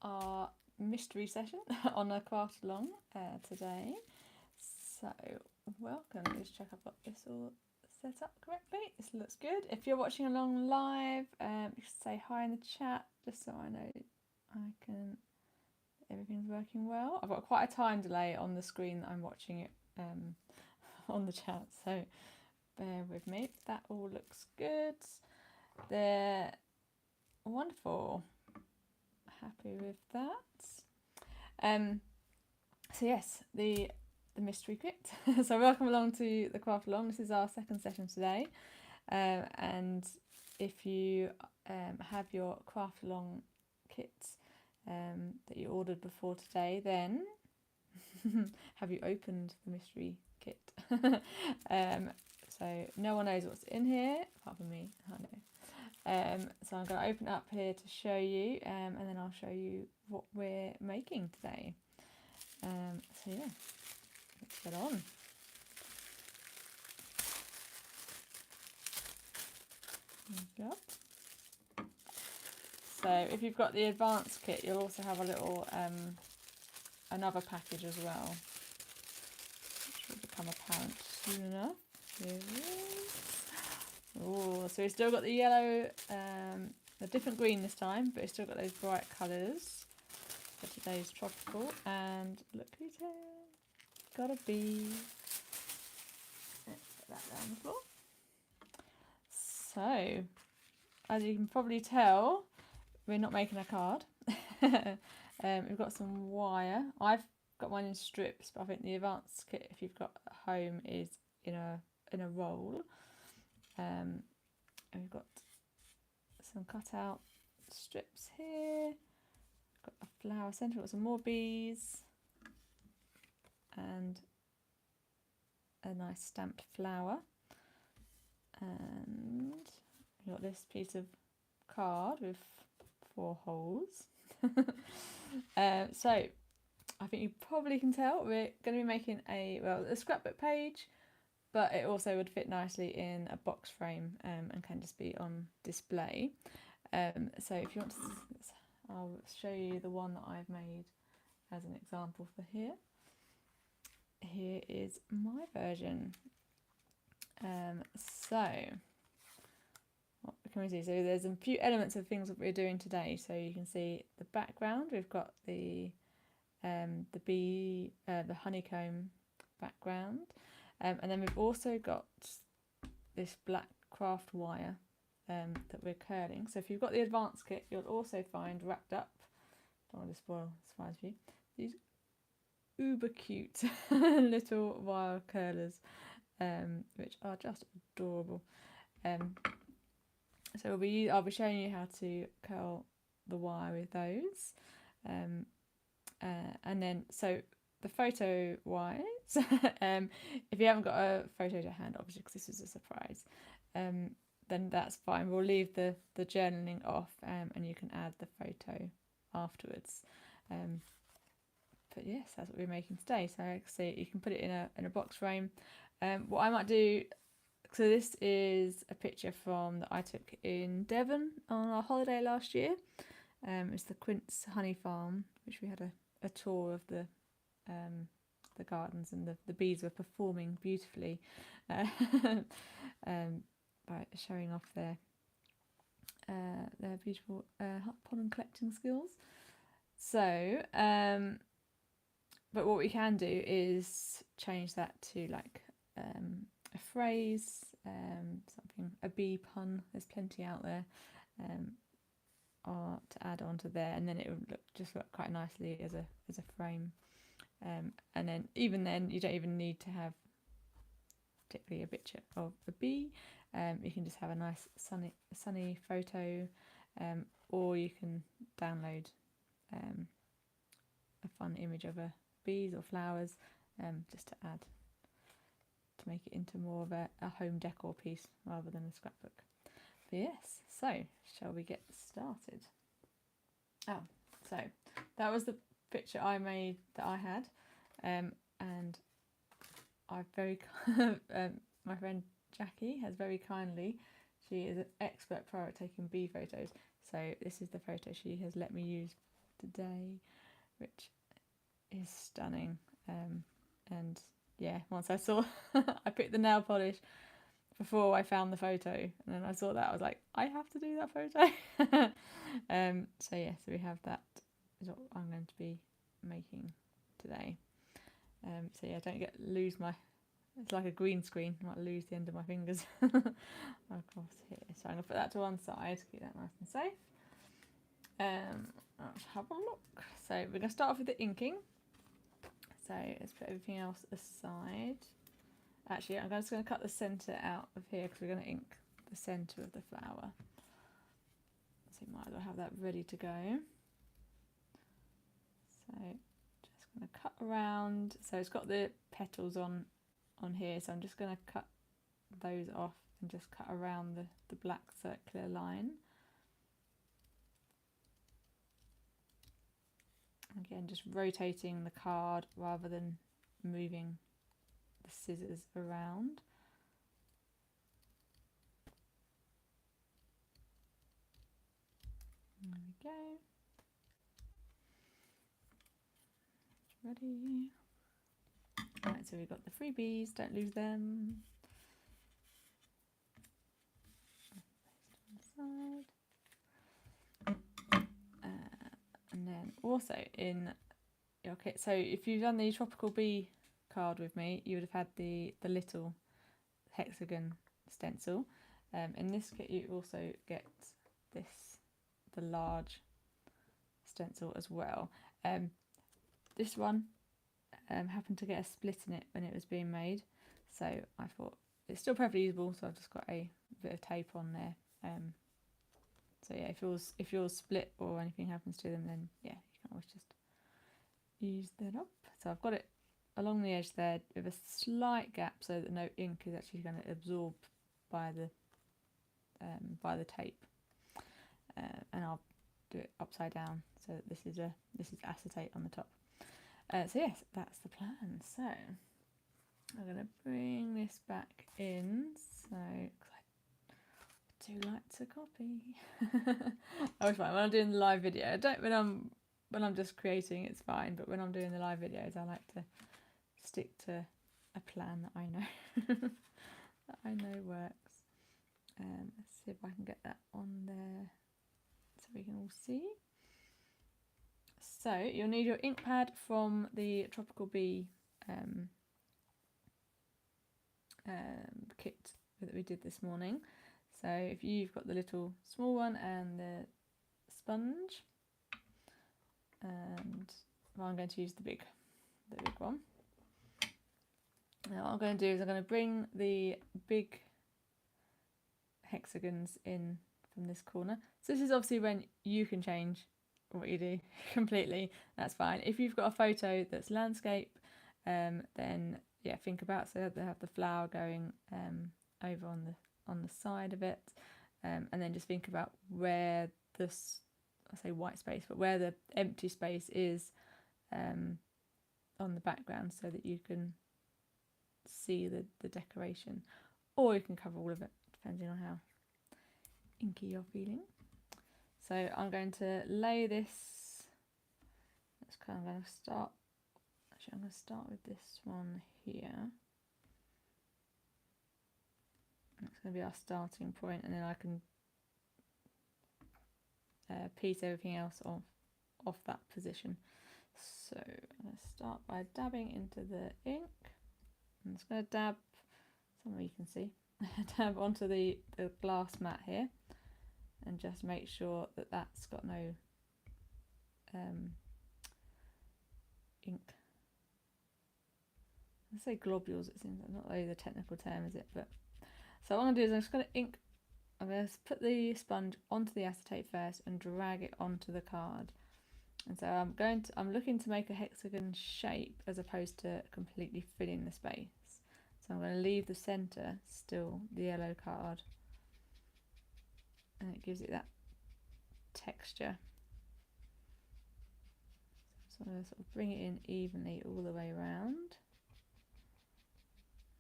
our mystery session on a craft along today. So welcome. Just check I've got this all set up correctly. This looks good. If you're watching along live, you should say hi in the chat just so I know everything's working well. I've got quite a time delay on the screen that I'm watching it on the chat, so bear with me. That all looks good. They're wonderful. Happy with that. So yes, the mystery kit. So welcome along to the craft along. This is our second session today, and if you have your craft along kit that you ordered before today, then have you opened the mystery kit? So no one knows what's in here apart from me. I know. So I'm going to open it up here to show you, and then I'll show you what we're making today. So yeah, let's get on. There we go. So if you've got the advanced kit, you'll also have a little another package as well, which will become apparent soon enough. Here it is. Oh, so we've still got the yellow, a different green this time, but it's still got those bright colours for today's tropical. And look who's here. Got a bee. Let's put that down the floor. So, as you can probably tell, we're not making a card. We've got some wire. I've got mine in strips, but I think the advanced kit, if you've got at home, is in a roll. And we've got some cut out strips here. Got a flower centre, got some more bees, and a nice stamped flower. And we've got this piece of card with 4 holes. So I think you probably can tell we're going to be making a scrapbook page, but it also would fit nicely in a box frame and can just be on display. So if you want to, I'll show you the one that I've made as an example for here. Here is my version. So what can we see? So there's a few elements of things that we're doing today. So you can see the background. We've got the bee, the honeycomb background, and then we've also got this black craft wire that we're curling. So if you've got the advanced kit, you'll also find wrapped up, don't want to spoil the surprise for you, these uber cute little wire curlers, which are just adorable. So I'll be showing you how to curl the wire with those, and then so the photo wise, if you haven't got a photo to hand, obviously because this is a surprise, then that's fine. We'll leave the journaling off, and you can add the photo afterwards. But yes, that's what we're making today. So like I say, you can put it in a box frame. What I might do, so this is a picture that I took in Devon on our holiday last year. It's the Quince Honey Farm, which we had a tour of the gardens, and the bees were performing beautifully by showing off their beautiful pollen collecting skills. So, but what we can do is change that to like a phrase, something, a bee pun. There's plenty out there, or to add onto there, and then it would look quite nicely as a frame. And then even then, you don't even need to have particularly a picture of a bee. You can just have a nice sunny photo, or you can download a fun image of bees or flowers, just to make it into more of a home decor piece rather than a scrapbook. But yes, so shall we get started? Oh, so that was the picture I made that I had, and I my friend Jackie has very kindly, she is an expert pro at taking bee photos, so this is the photo she has let me use today, which is stunning. And yeah, once I saw, I picked the nail polish before I found the photo, and then I saw that, I was like, I have to do that photo. So yeah, so we have that is what I'm going to be making today. So yeah, don't lose my, it's like a green screen, I might lose the end of my fingers across here. So I'm going to put that to one side, keep that nice and safe. Let's have a look. So we're going to start off with the inking. So let's put everything else aside. Actually, I'm just going to cut the centre out of here because we're going to ink the centre of the flower. So you might as well have that ready to go. So just going to cut around. So it's got the petals on here, so I'm just going to cut those off and just cut around the black circular line. Again, just rotating the card rather than moving the scissors around. There we go. Ready. Right, so we've got the freebies, don't lose them. On the side. And then also in your kit, so if you've done the Tropical Bee card with me, you would have had the little hexagon stencil. In this kit you also get the large stencil as well. This one happened to get a split in it when it was being made, so I thought it's still perfectly usable, so I've just got a bit of tape on there. So yeah, if yours split or anything happens to them, then yeah, you can always just use that up. So I've got it along the edge there with a slight gap so that no ink is actually going to absorb by the tape, and I'll do it upside down so that this is acetate on the top. So yes, that's the plan. So I'm going to bring this back in, so I do like to copy. I always find when I'm doing the live video, I don't when I'm just creating, it's fine, but when I'm doing the live videos, I like to stick to a plan that I know that I know works. Let's see if I can get that on there so we can all see. So you'll need your ink pad from the Tropical Bee kit that we did this morning. So if you've got the little small one and the sponge, and well, I'm going to use the big one. Now what I'm going to do is I'm going to bring the big hexagons in from this corner. So this is obviously when you can change what you do completely, that's fine. If you've got a photo that's landscape, then yeah, think about, so they have the flower going over on the side of it, and then just think about where this, I say white space, but where the empty space is on the background, so that you can see the decoration, or you can cover all of it depending on how inky you're feeling. So I'm going to lay this, I'm going to start with this one here. That's going to be our starting point, and then I can piece everything else off that position. So I'm going to start by dabbing into the ink. I'm just going to dab, some of you can see, dab onto the glass mat here, and just make sure that that's got no ink. I say globules, it seems like, not really the technical term, is it? But so what I'm going to do is I'm just going to I'm going to put the sponge onto the acetate first and drag it onto the card. And so I'm looking to make a hexagon shape as opposed to completely filling the space. So I'm going to leave the centre still the yellow card, and it gives it that texture. So I'm going to sort of bring it in evenly all the way around,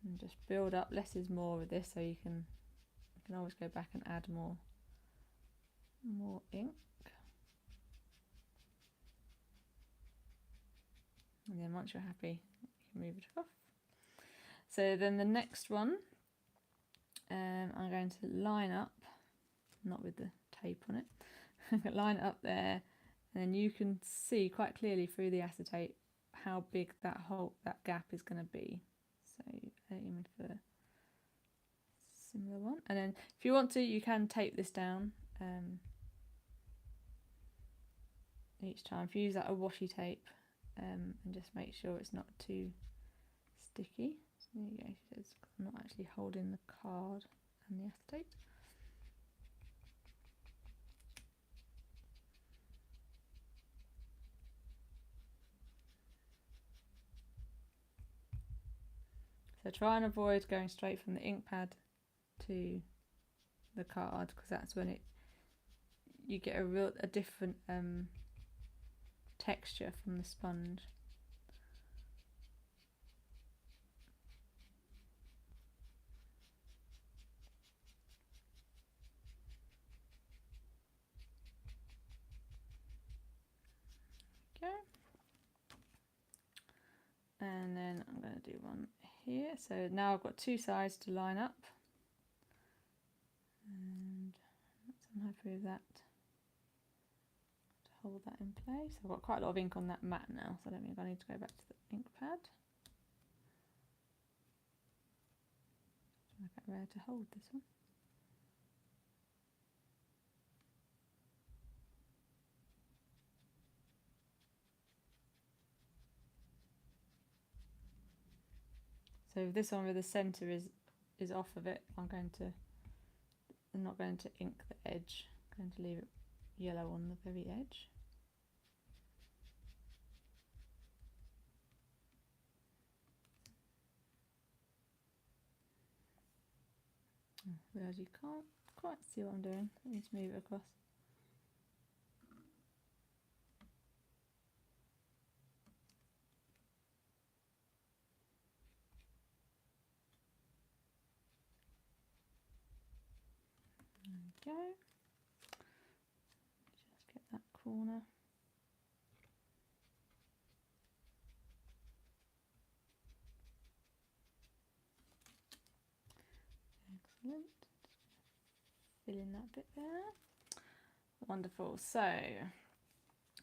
and just build up. Less is more with this, so you can always go back and add more ink. And then once you're happy, you can move it off. So then the next one, I'm going to line up, not with the tape on it, line it up there, and then you can see quite clearly through the acetate how big that gap is going to be. So aim for a similar one, and then if you want to, you can tape this down each time. If you use that a washi tape, and just make sure it's not too sticky. So there you go. I'm not actually holding the card and the acetate. So try and avoid going straight from the ink pad to the card, because that's when you get a different texture from the sponge. Okay. And then I'm going to do one here. So now I've got two sides to line up, and I'm happy with that. To hold that in place. I've got quite a lot of ink on that mat now, so I don't think I need to go back to the ink pad. Work out where to hold this one. So this one where the centre is off of it, I'm not going to ink the edge. I'm going to leave it yellow on the very edge. Whereas you can't quite see what I'm doing, I need to move it across. There we go. Just get that corner. Excellent. Fill in that bit there. Wonderful. So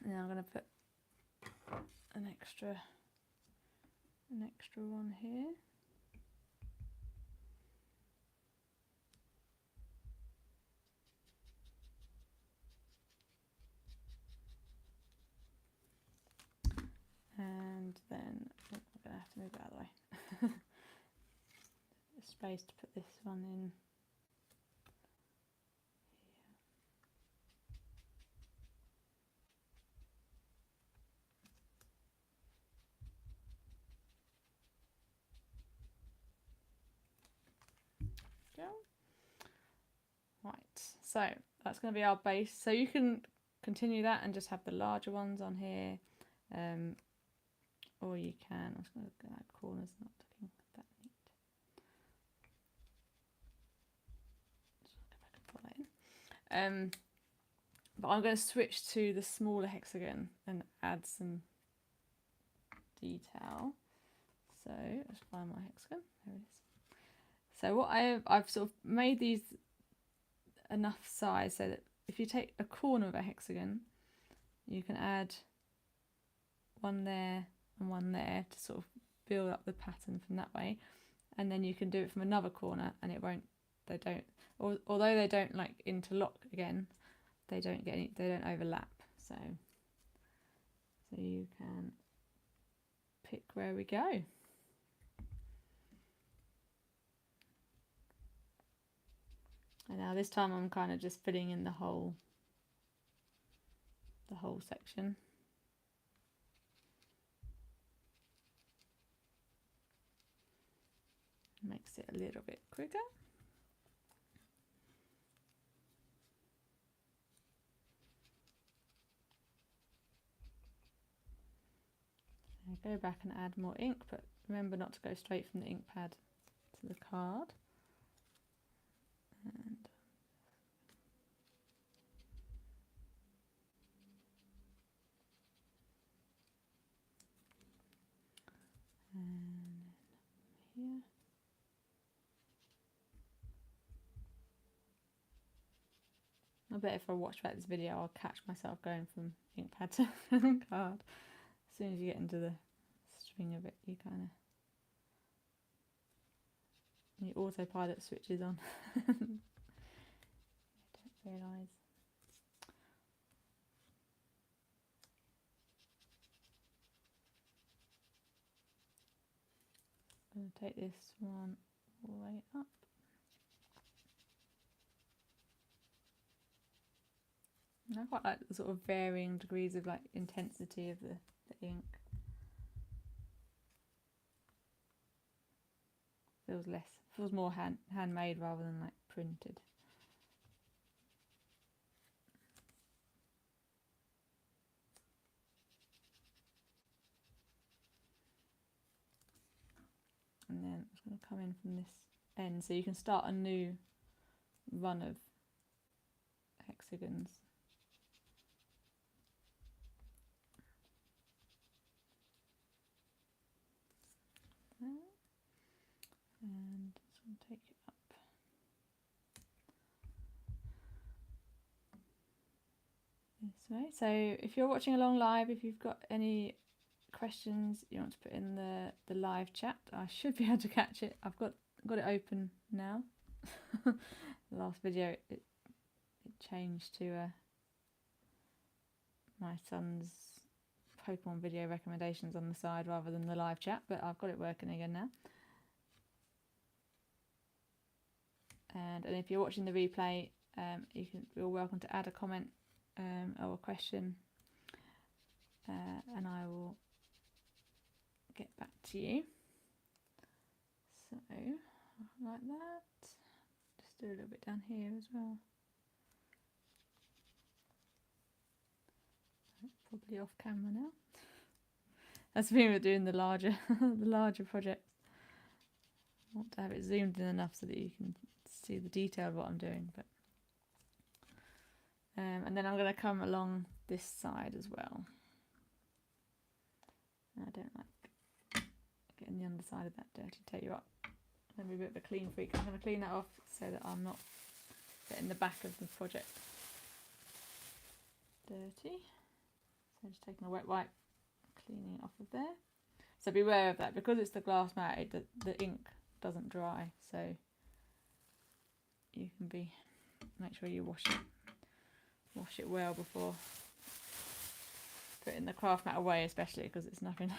now I'm going to put an extra one here. And then I'm going to have to move it out of the way. There's space to put this one in. Go. Right, so that's going to be our base. So you can continue that and just have the larger ones on here, or you can. I'm just going to look at that corner's not looking that neat. Just go back and pull that in. But I'm going to switch to the smaller hexagon and add some detail. So let's find my hexagon. There it is. So what I've sort of made these enough size so that if you take a corner of a hexagon, you can add one there and one there to sort of build up the pattern from that way, and then you can do it from another corner and although they don't like interlock again, they don't overlap, so you can pick where we go. And now this time I'm kind of just filling in the whole section. Makes it a little bit quicker. Go back and add more ink, but remember not to go straight from the ink pad to the card. And here. I bet if I watch back this video, I'll catch myself going from ink pad to card. As soon as you get into the swing of it, you kind of, your autopilot switches on. I don't realise. I'm going to take this one all the way up. And I quite like the sort of varying degrees of like intensity of the ink. Feels more handmade rather than like printed. And then I'm just going to come in from this end, so you can start a new run of hexagons. And just going to take it up. This way. So if you're watching along live, if you've got any questions you want to put in the live chat, I should be able to catch it. I've got it open now. The last video it changed to my son's Pokemon video recommendations on the side rather than the live chat, but I've got it working again now. And if you're watching the replay, you're welcome to add a comment or a question, and I will get back to you. So like that. Just do a little bit down here as well. Probably off camera now. That's the thing with doing the larger the larger projects. I want to have it zoomed in enough so that you can see the detail of what I'm doing, but and then I'm going to come along this side as well. I don't like getting the underside of that dirty tape up. I'm going to be a bit of a clean freak. I'm going to clean that off so that I'm not getting the back of the project dirty. So just taking a wet wipe, cleaning it off of there. So beware of that, because it's the glass mat, the ink doesn't dry, so you can make sure you wash it well before putting the craft mat away, especially because it's nothing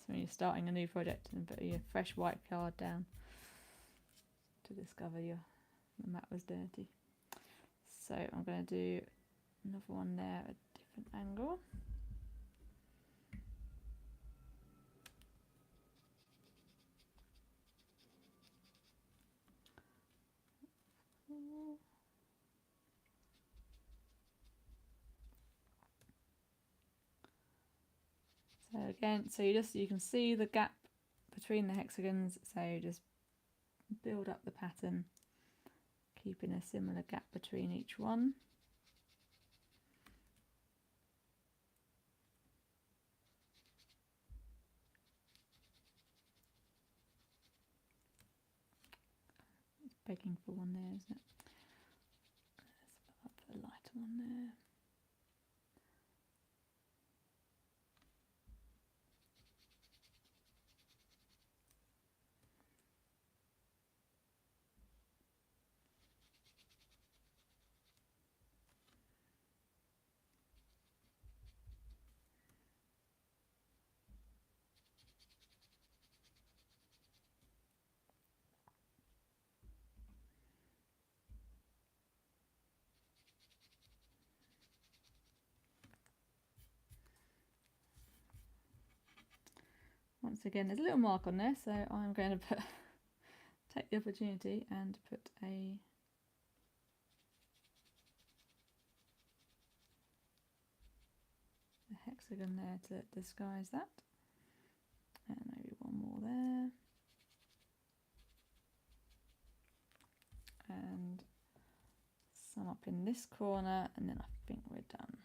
when you're starting a new project and put your fresh white card down to discover the mat was dirty. So I'm going to do another one there at a different angle. So again, you can see the gap between the hexagons, so just build up the pattern, keeping a similar gap between each one. It's begging for one there, isn't it? Let's put a lighter one there. Once again, there's a little mark on there, so I'm going to take the opportunity and put a hexagon there to disguise that, and maybe one more there, and some up in this corner, and then I think we're done.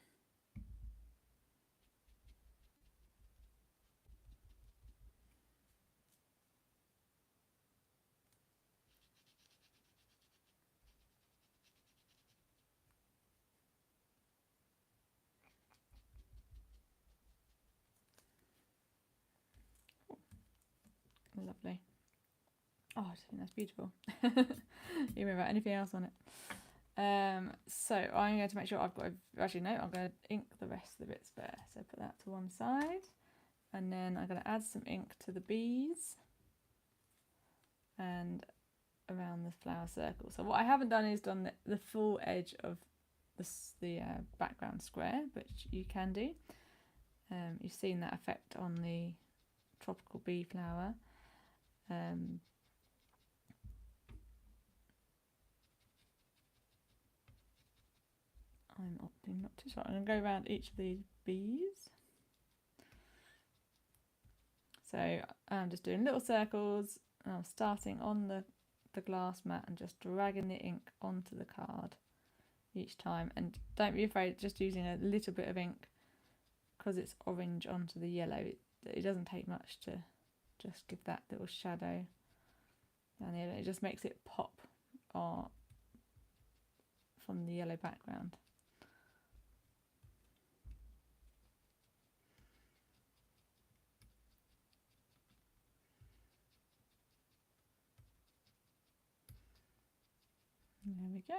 lovely. Oh, I just think that's beautiful. You remember anything else on it? So I'm going to make sure I've got, actually no, I'm going to ink the rest of the bits there. So put that to one side, and then I'm going to add some ink to the bees and around the flower circle. So what I haven't done is done the full edge of the background square, which you can do. You've seen that effect on the tropical bee flower. I'm opting not to, so I'm going to go around each of these bees. So I'm just doing little circles, and I'm starting on the glass mat and just dragging the ink onto the card each time. And don't be afraid, just using a little bit of ink, because it's orange onto the yellow. It doesn't take much to just give that little shadow down here. It just makes it pop from the yellow background. There we go.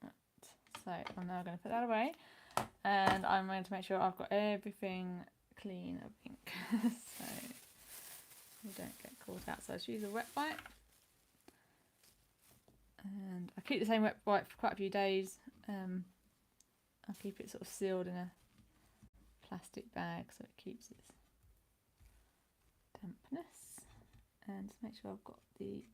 Right. So I'm now going to put that away, and I'm going to make sure I've got everything clean of ink so we don't get caught out. So I just use a wet wipe, and I keep the same wet wipe for quite a few days. I'll keep it sort of sealed in a plastic bag so it keeps its dampness, and just make sure I've got the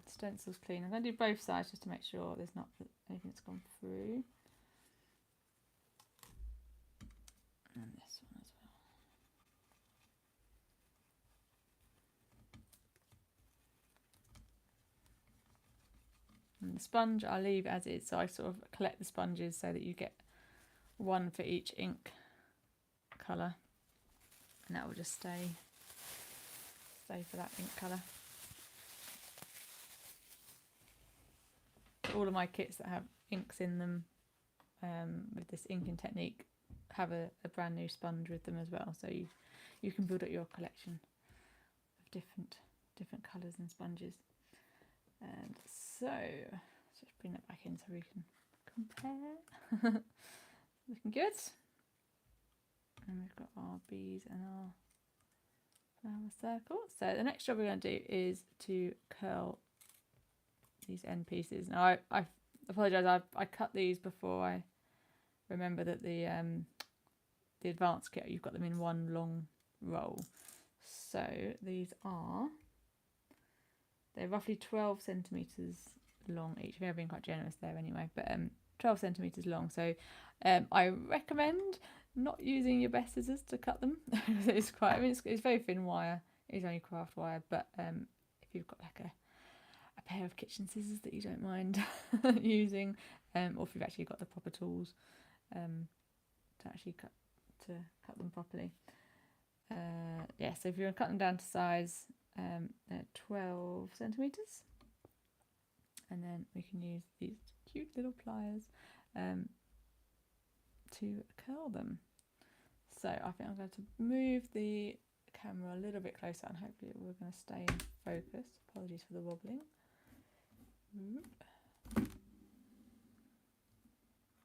stencils clean. I'm going to do both sides just to make sure there's not anything that's gone through. And this one as well. And the sponge I'll leave as is, so I sort of collect the sponges so that you get one for each ink colour, and that will just stay for that ink colour. All of my kits that have inks in them with this inking technique have a brand new sponge with them as well, so you can build up your collection of different colours and sponges. And so let's just bring that back in so we can compare. Looking good. And we've got our bees and our flower circle. So the next job we're going to do is to curl these end pieces. Now I apologise, I cut these before I remember that the advanced kit, you've got them in one long roll. So they're roughly 12 centimetres long each. I've been quite generous there anyway, but 12 centimetres long. So I recommend not using your best scissors to cut them. It's quite, it's very thin wire. It's only craft wire, but if you've got like a pair of kitchen scissors that you don't mind using, or if you've actually got the proper tools to actually cut them properly. Yeah, so if you're going to cut them down to size, they're 12 centimetres, and then we can use these cute little pliers to curl them. So I think I'm going to move the camera a little bit closer, and hopefully we're going to stay in focus. Apologies for the wobbling.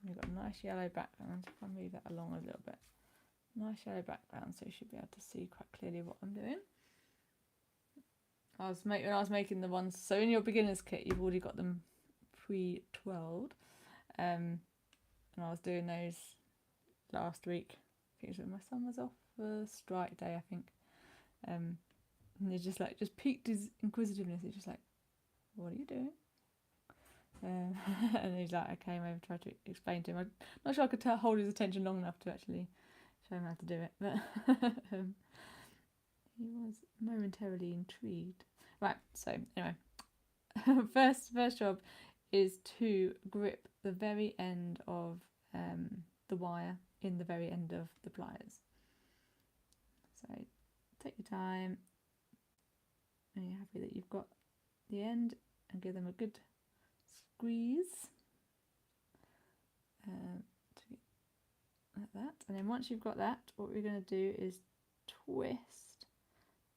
We've got a nice yellow background. If I move that along a little bit, nice yellow background, so you should be able to see quite clearly what I'm doing. When I was making the ones, so in your beginner's kit you've already got them pre-twirled, and I was doing those last week. I think it was when my son was off for strike day, I think. And he's just piqued his inquisitiveness. He's just like, "What are you doing?" And he's like, I came over, tried to explain to him. I'm not sure I could hold his attention long enough to actually show him how to do it, but he was momentarily intrigued. Right, so anyway, first job is to grip the very end of the wire in the very end of the pliers. So take your time, and you're happy that you've got the end, and give them a good squeeze like that. And then once you've got that, what we're going to do is twist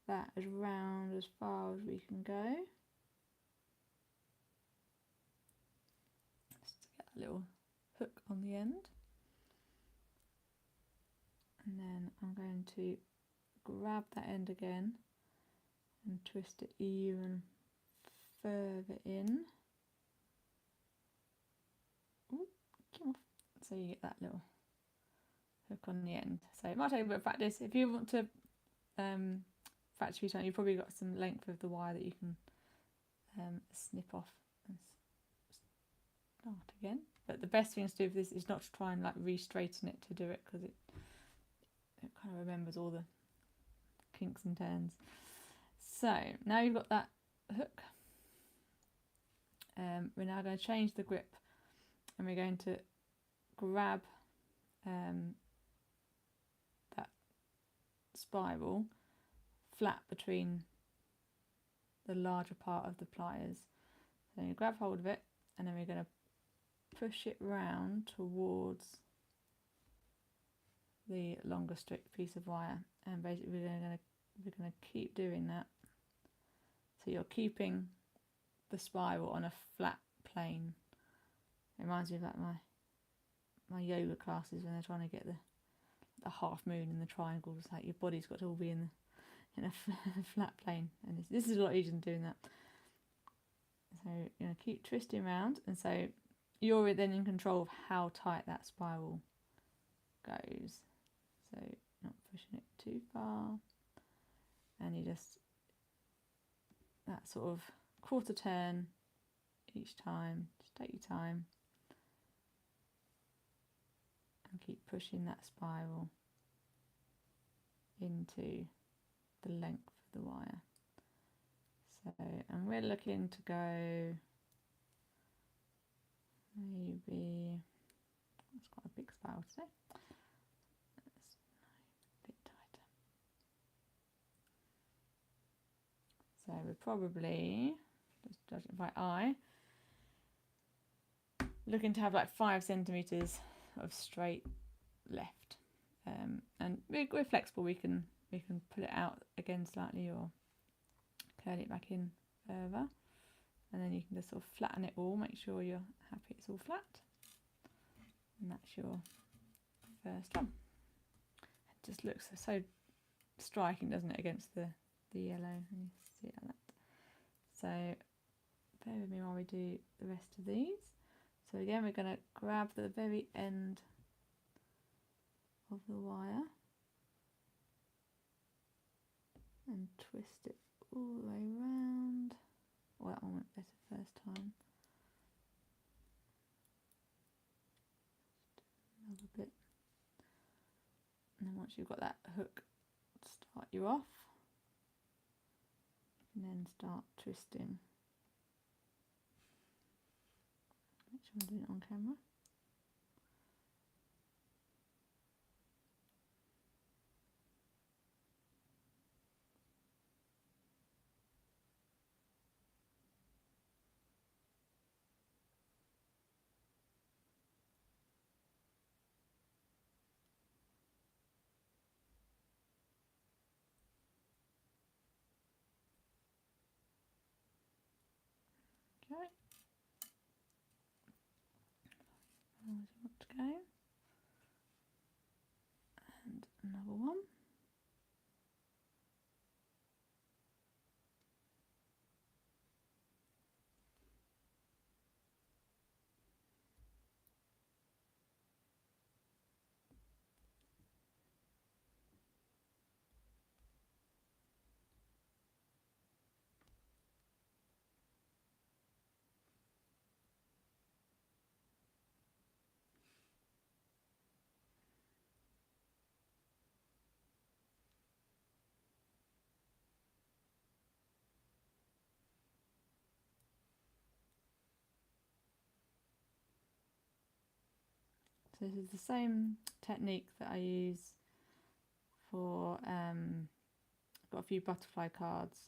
that as round as far as we can go. Just to get a little hook on the end. And then I'm going to grab that end again and twist it even further in. Ooh, come off. So you get that little hook on the end. So it might take a bit of practice. If you want to factory time, you've probably got some length of the wire that you can snip off and start again. But the best thing to do with this is not to try and like re-straighten it to do it, because it kind of remembers all the kinks and turns. So now you've got that hook, we're now going to change the grip, and we're going to grab that spiral flat between the larger part of the pliers. So you grab hold of it, and then we're going to push it round towards the longer strict piece of wire, and basically we're going to keep doing that. So you're keeping the spiral on a flat plane. It reminds me of like my yoga classes when they're trying to get the half moon and the triangles. Like your body's got to all be in a flat plane, and this is a lot easier than doing that. So you're going to keep twisting around, and so you're then in control of how tight that spiral goes. So not pushing it too far, and you just that sort of quarter turn each time. Just take your time and keep pushing that spiral into the length of the wire. So, and we're looking to go maybe, that's quite a big spiral today. That's a bit tighter. So we're probably, just judging by eye, looking to have like 5 centimeters of straight left, and we're flexible. We can pull it out again slightly or curl it back in further, and then you can just sort of flatten it all. Make sure you're happy it's all flat, and that's your first one. It just looks so striking, doesn't it, against the yellow? And you see it like that. So bear with me while we do the rest of these. So again, we're going to grab the very end of the wire and twist it all the way around. Oh, that one went better first time. Another bit. And then once you've got that hook to start you off, and then start twisting. Make sure I'm doing it on camera. Okay. As you want to go. And another one. So this is the same technique that I use for, I've got a few butterfly cards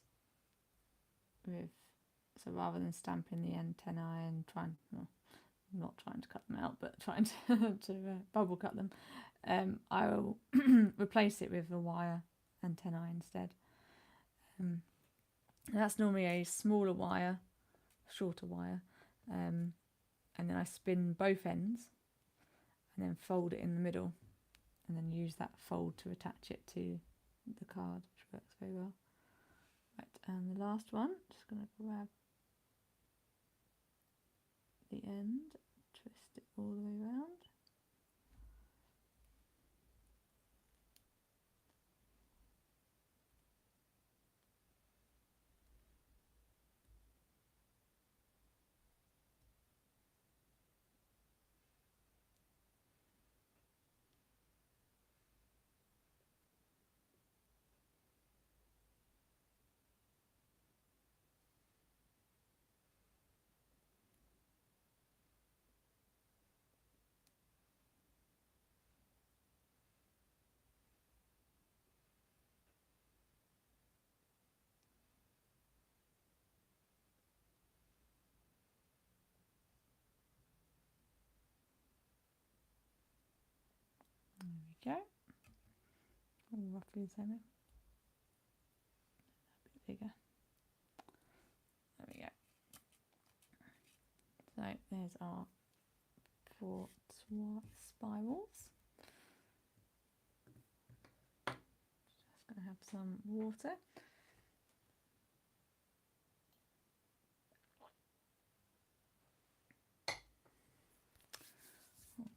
with, so rather than stamping the antennae and trying, well, not trying to cut them out, but trying to bubble cut them, I will replace it with a wire antennae instead. And that's normally a smaller wire, shorter wire, and then I spin both ends and then fold it in the middle and then use that fold to attach it to the card, which works very well. Right, and the last one, just going to grab the end, twist it all the way around. There we go. Roughly the same. A bit bigger. There we go. So there's our 4 spirals. Just going to have some water.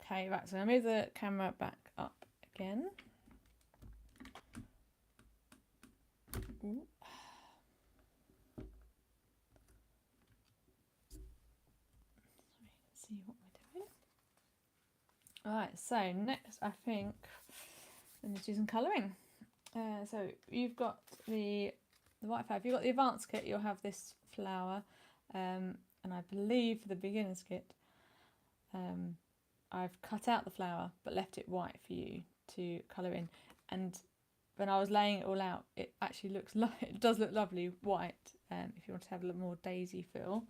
Okay, right, so I move the camera back up again. Ooh. See what we're doing. Alright, so next I think I'm going to do some colouring. So you've got the white flower. If you've got the advanced kit, you'll have this flower, and I believe for the beginner's kit, I've cut out the flower but left it white for you to colour in. And when I was laying it all out, it actually looks it does look lovely white. If you want to have a little more daisy feel,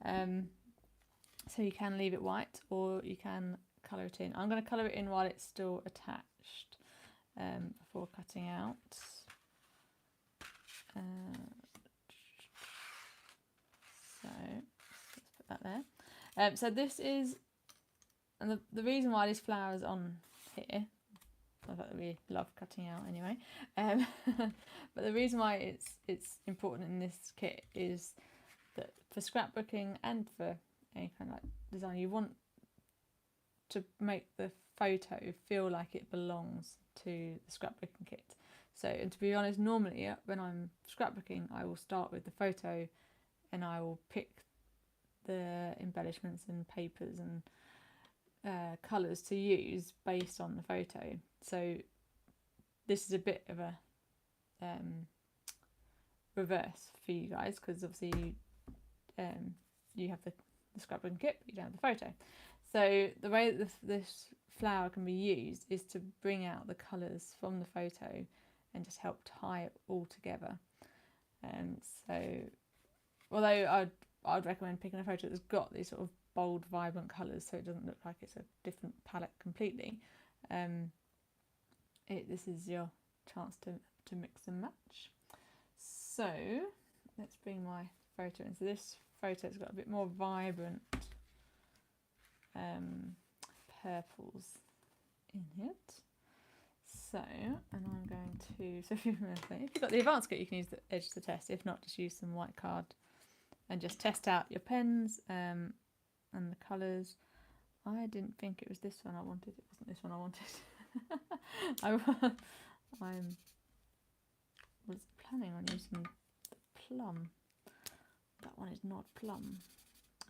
so you can leave it white or you can colour it in. I'm going to colour it in while it's still attached, before cutting out. So let's put that there. So this is, and the reason why this flower is on here, I thought we love cutting out anyway, but the reason why it's important in this kit is that for scrapbooking and for any kind of like design, you want to make the photo feel like it belongs to the scrapbooking kit. So, and to be honest, normally when I'm scrapbooking, I will start with the photo and I will pick the embellishments and papers and colours to use based on the photo. So this is a bit of a reverse for you guys, because obviously you have the scrapbooking kit but you don't have the photo. So the way that this flower can be used is to bring out the colours from the photo and just help tie it all together. So although I'd recommend picking a photo that's got these sort of bold, vibrant colours so it doesn't look like it's a different palette completely, this is your chance to mix and match. So let's bring my photo in. So this photo's got a bit more vibrant purples in it. So, and I'm going to, so if you've got the advanced kit, you can use the edge to test. If not, just use some white card and just test out your pens and the colours. I didn't think it was this one I wanted. It wasn't this one I wanted. I was planning on using the plum. That one is not plum.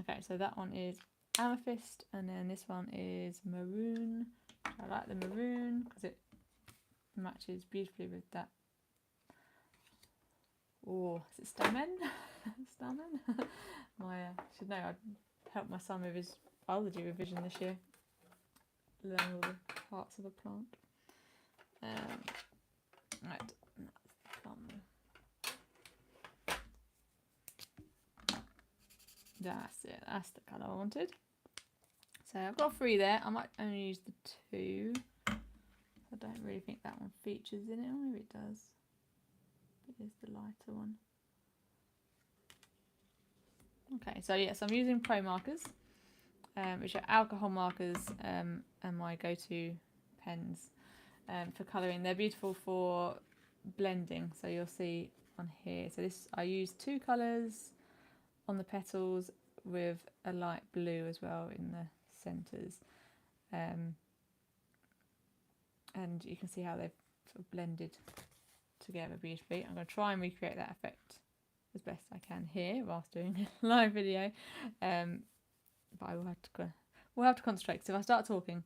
Okay, so that one is amethyst, and then this one is maroon. I like the maroon because it matches beautifully with that. Oh, is it stamen? Stamen? I should know. I helped my son with his biology revision this year, learn all the parts of the plant. Right, that's the plum. That's it. That's the colour I wanted. So I've got 3 there. I might only use the 2. don't really think that one features in it, or maybe it does. It is the lighter one. Okay, so yes, I'm using Pro markers, which are alcohol markers, and my go-to pens for colouring. They're beautiful for blending, so you'll see on here. So this, I use 2 colours on the petals with a light blue as well in the centres, and you can see how they've sort of blended together beautifully. I'm going to try and recreate that effect as best I can here whilst doing a live video, but I will have to concentrate, because if I start talking,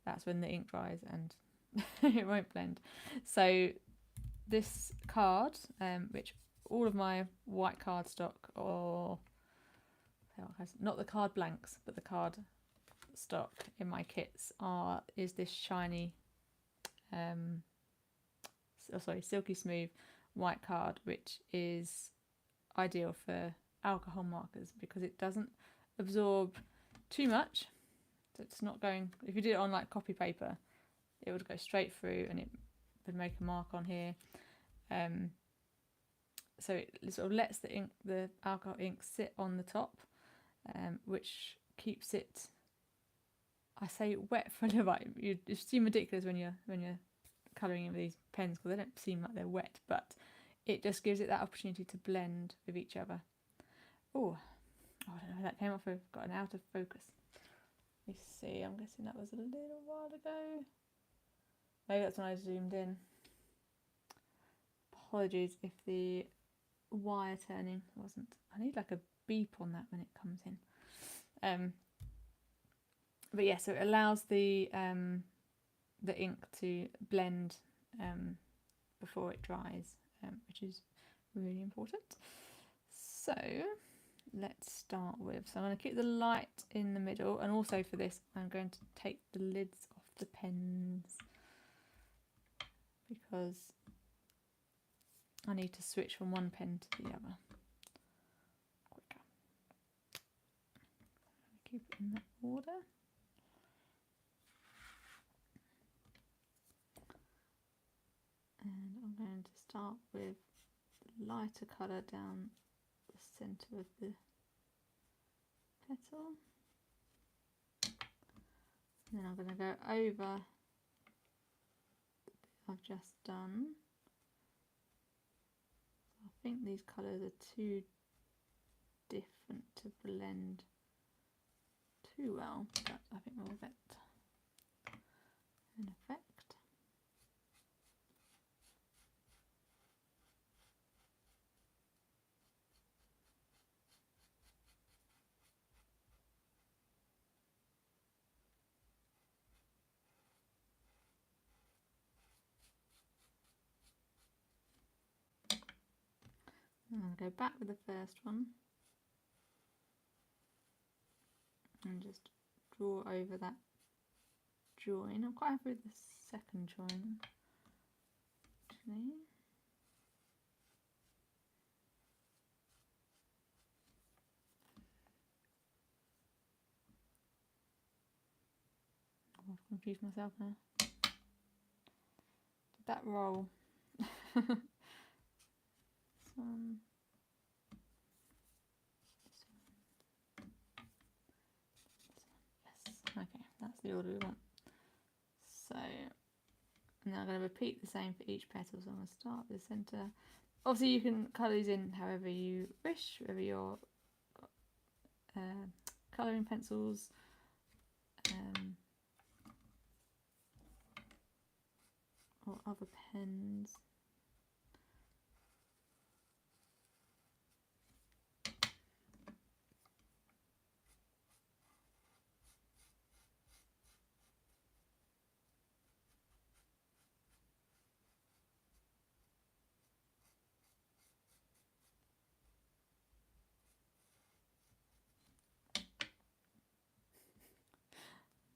that's when the ink dries and it won't blend. So this card, which all of my white cardstock, or not the card blanks, but the card stock in my kits is this shiny, silky smooth white card, which is ideal for alcohol markers because it doesn't absorb too much. So it's not going, if you did it on like copy paper, it would go straight through and it would make a mark on here. So it sort of lets the alcohol ink sit on the top, which keeps it, I say wet for a little while. You seem ridiculous when you're colouring in with these pens because they don't seem like they're wet, but it just gives it that opportunity to blend with each other. Oh, I don't know where that came off. I've got an out of focus. Let me see. I'm guessing that was a little while ago. Maybe that's when I zoomed in. Apologies if the wire turning wasn't. I need like a beep on that when it comes in. But yeah, so it allows the ink to blend before it dries, which is really important. So let's start with, so I'm going to keep the light in the middle, and also for this I'm going to take the lids off the pens because I need to switch from one pen to the other quicker. Keep it in that order. And I'm going to start with the lighter colour down the centre of the petal. And then I'm going to go over the bit I've just done. I think these colours are too different to blend too well, but I think we'll get an effect. I'll go back with the first one and just draw over that join. I'm quite happy with the second join, actually. Oh, I've confused myself now. Did that roll? Yes, okay, that's the order we want. So now I'm going to repeat the same for each petal. So I'm going to start with the centre. Obviously you can colour these in however you wish, whether you're colouring pencils, or other pens.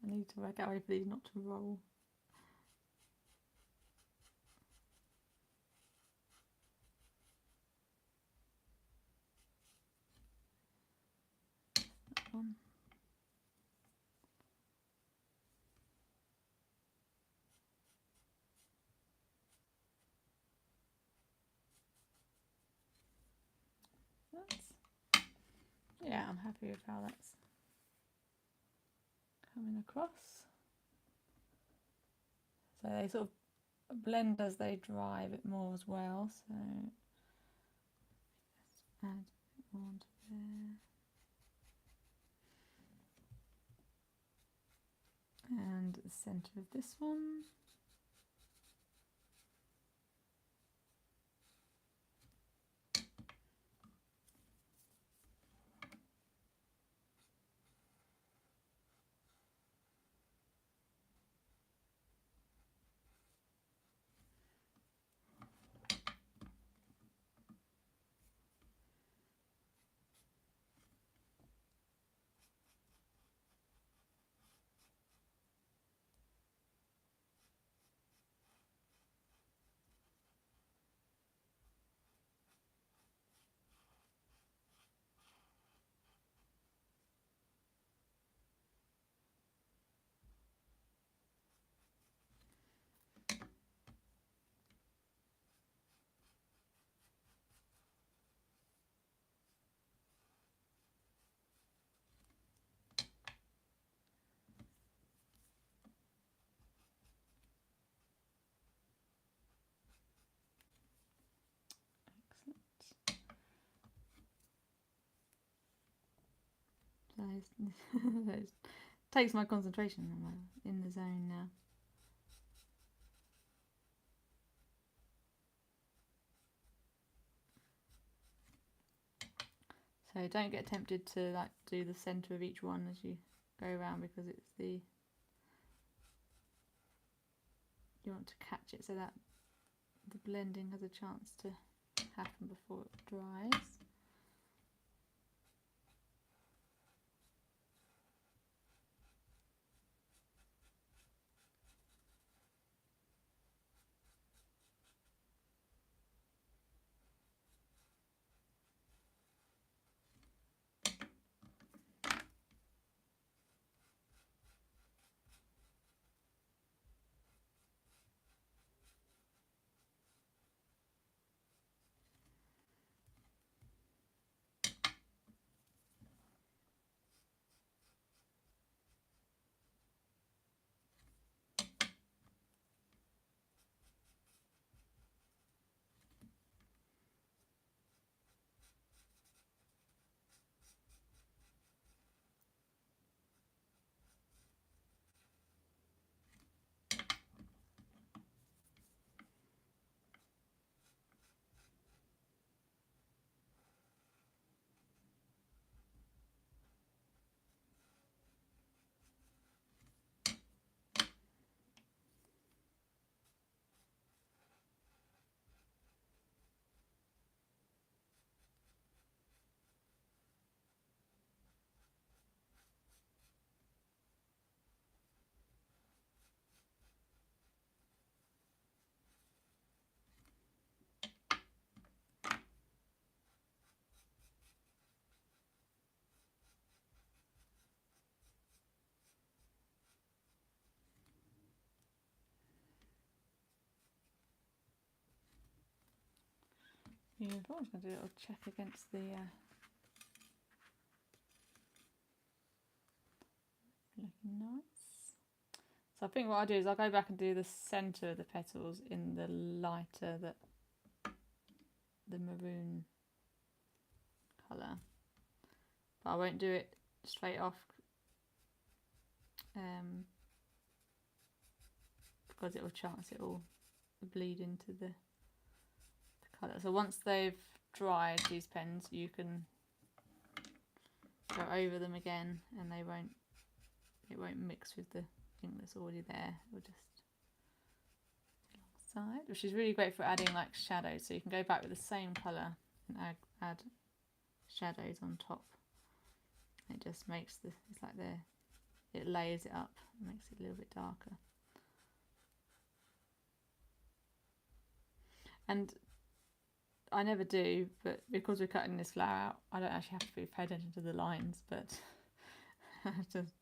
I need to work out a way for these not to roll. That one. I'm happy with how that's coming across. So they sort of blend as they dry a bit more as well. So let's add a bit more onto there. And the centre of this one. It takes my concentration. I'm in the zone now. So don't get tempted to like do the centre of each one as you go around, because it's you want to catch it so that the blending has a chance to happen before it dries. Beautiful. I'm just going to do a little check against the looking nice. So I think what I'll do is I'll go back and do the centre of the petals in the lighter, the maroon colour. But I won't do it straight off because it will chance it all bleed into the colour. So once they've dried, these pens, you can go over them again and it won't mix with the ink that's already there. It'll just alongside, which is really great for adding like shadows. So you can go back with the same colour and add shadows on top. It just makes it's like it layers it up and makes it a little bit darker. And I never do, but because we're cutting this flower out, I don't actually have to pay attention to the lines, but just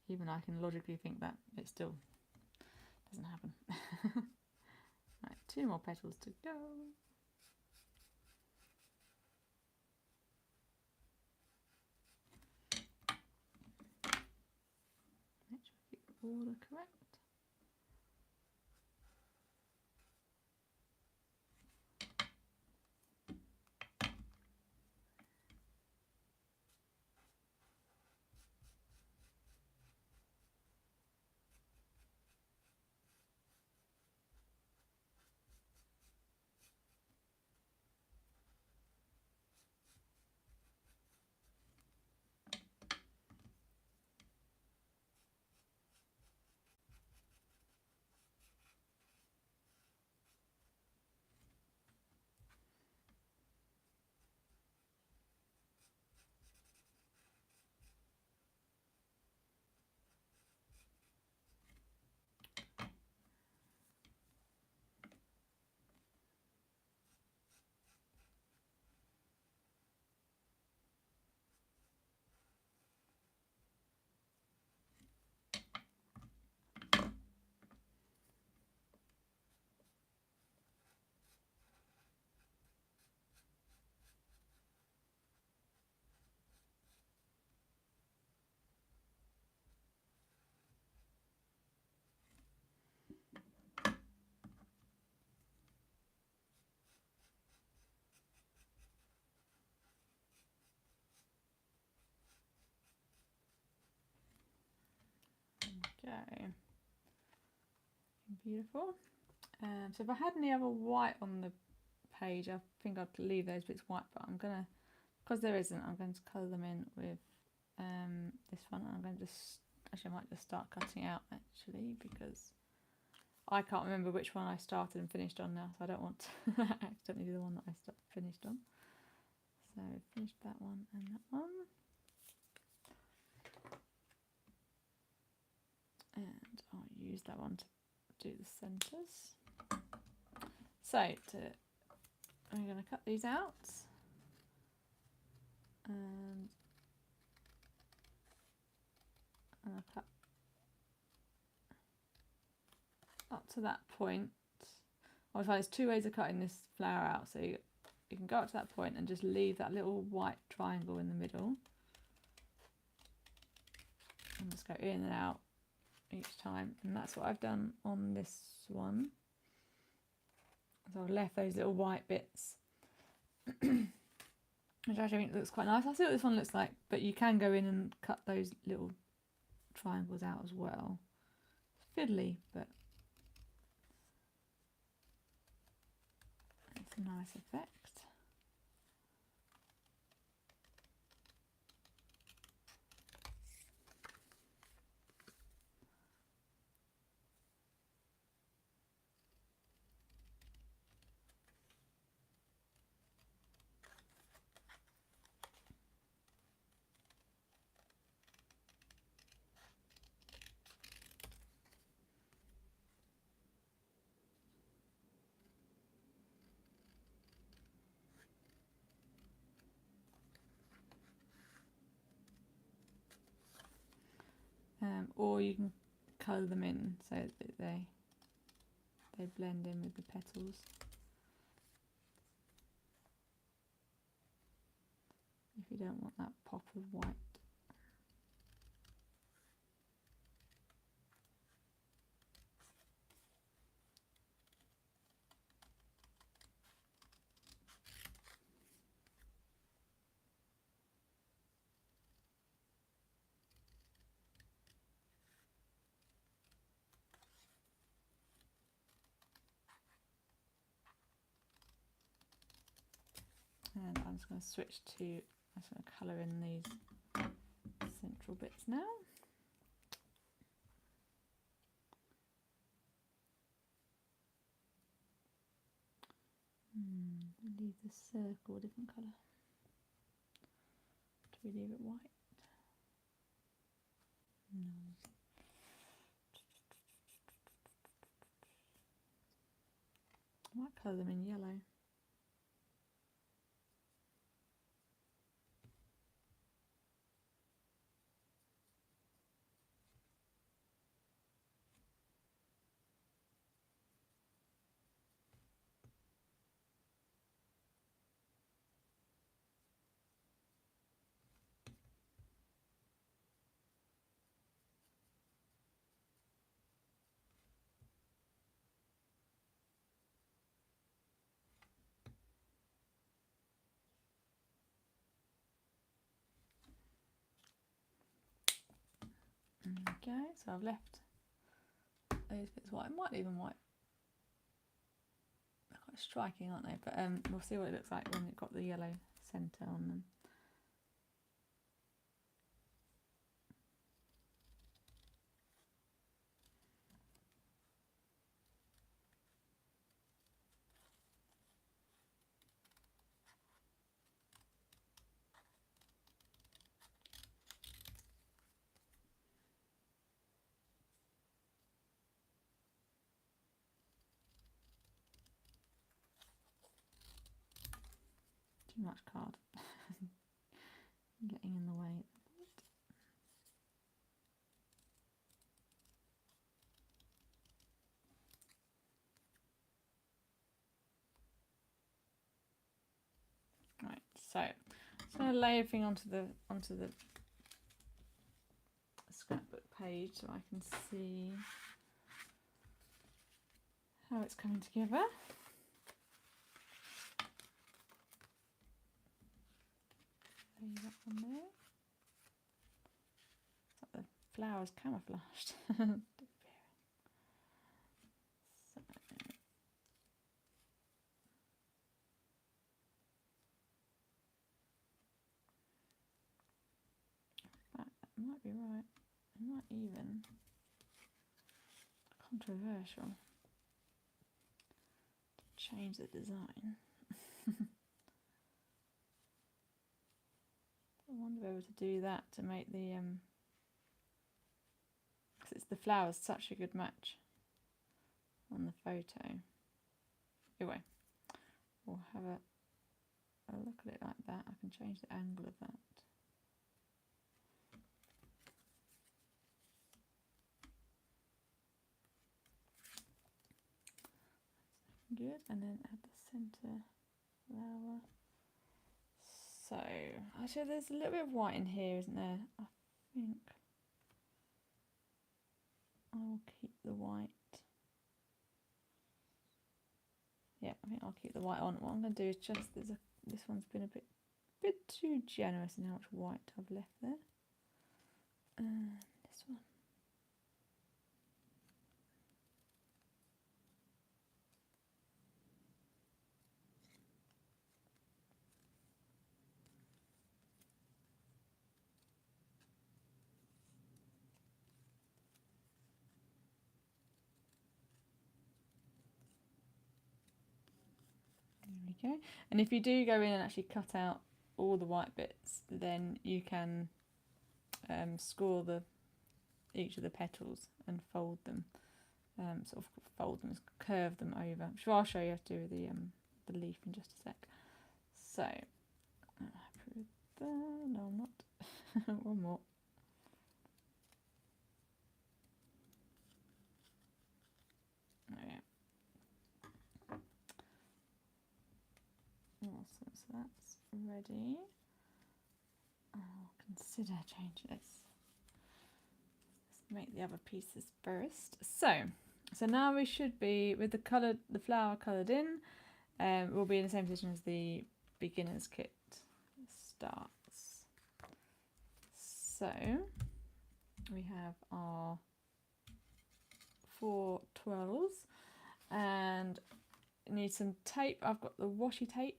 even I can logically think that it still doesn't happen. 2 more petals to go. Make sure I keep the order correct. Okay, beautiful. So if I had any other white on the page, I think I'd leave those bits white, but I'm gonna, because there isn't, I'm going to colour them in with this one. I'm going to just, actually I might just start cutting out actually, because I can't remember which one I started and finished on now, so I don't want to accidentally do the one that I finished on. So finished that one and that one. And I'll use that one to do the centres. So I'm going to cut these out, and I'll cut up to that point. Obviously there's 2 ways of cutting this flower out, so you can go up to that point and just leave that little white triangle in the middle and just go in and out each time, and that's what I've done on this one. So I've left those little white bits which actually I think looks quite nice. I'll see what this one looks like, but you can go in and cut those little triangles out as well. It's fiddly, but it's a nice effect. Or you can colour them in so that they blend in with the petals. If you don't want that pop of white. And I'm just going to switch to, I'm just going to colour in these central bits now. Leave the circle a different colour. Do we leave it white? No. I might colour them in yellow. go. So I've left those bits white. I might even white. They're quite striking, aren't they? But we'll see what it looks like when it's got the yellow centre on them. Too much card. Getting in the way. Right, so I'm just going to lay everything onto the scrapbook page so I can see how it's coming together. Lay that on there. It's like the flowers camouflaged. So, that might be right. It might even controversial. Change the design. I wonder if I were to do that to make the because it's the flowers such a good match on the photo. Anyway, we'll have a look at it like that. I can change the angle of that. Good, and then add the centre flower. So, actually there's a little bit of white in here, isn't there? I think I will keep the white. Yeah, I think I'll keep the white on. What I'm going to do is just, this one's been a bit too generous in how much white I've left there. And this one. There we go. And if you do go in and actually cut out all the white bits, then you can score each of the petals and fold them, curve them over. Which I'll show you how to do the leaf in just a sec. So, no, I'm not. One more. Awesome, so that's ready. I'll consider changing this. Let's make the other pieces first. So now we should be with the flower coloured in. We'll be in the same position as the beginner's kit starts. So we have our 4 twirls and need some tape. I've got the washi tape.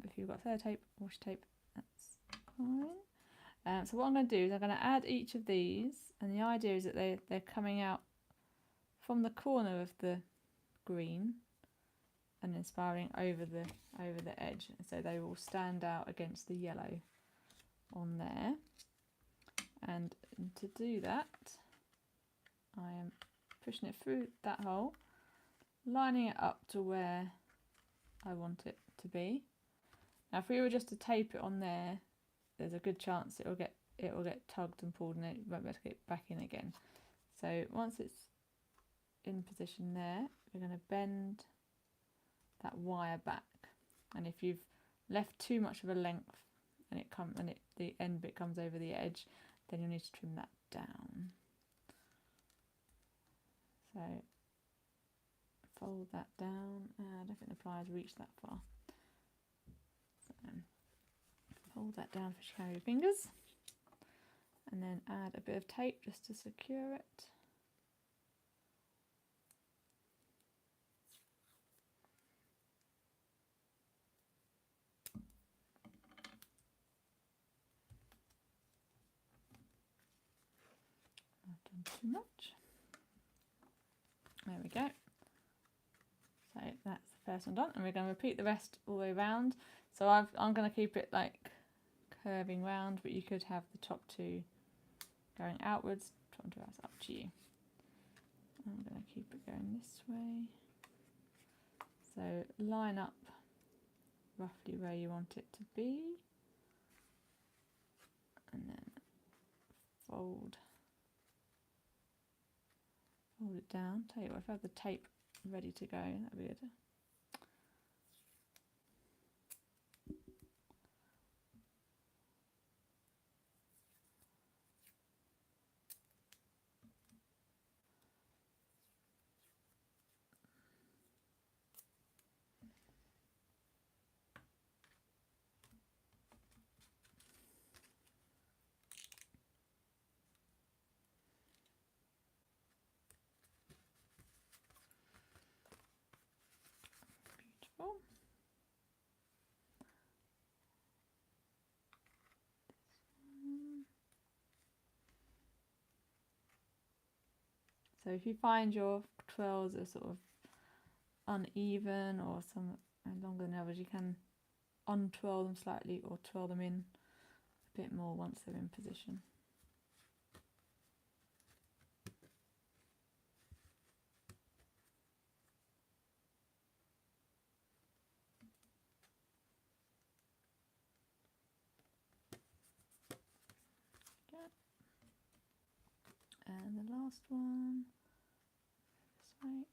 If you've got sellotape, washi tape, that's fine. So what I'm going to do is I'm going to add each of these, and the idea is that they're coming out from the corner of the green and then spiraling over the edge, so they will stand out against the yellow on there. And to do that, I am pushing it through that hole, lining it up to where I want it to be. Now if we were just to tape it on there, there's a good chance it will get tugged and pulled and it won't be able to get back in again. So once it's in position there, we're going to bend that wire back, and if you've left too much of a length and the end bit comes over the edge, then you'll need to trim that down. So fold that down. I don't think the pliers reach that far. So fold that down if you can with your fingers, and then add a bit of tape just to secure it. I've done too much. There we go. So that's the first one done, and we're going to repeat the rest all the way around. So I'm going to keep it like curving round, but you could have the top two going outwards. That's up to you. I'm going to keep it going this way. So line up roughly where you want it to be, and then fold it down. Tell you what, if I have the tape ready to go, that'd be good. Beautiful. So if you find your twirls are sort of uneven or some longer than others, you can untwirl them slightly or twirl them in a bit more once they're in position. And the last one, this way.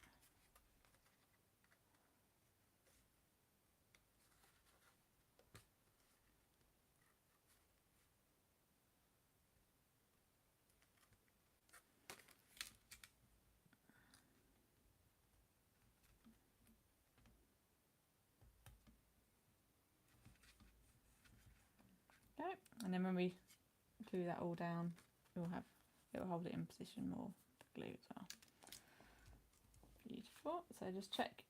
Okay. And then when we glue that all down, it will hold it in position more, the glue as well. Beautiful. So just check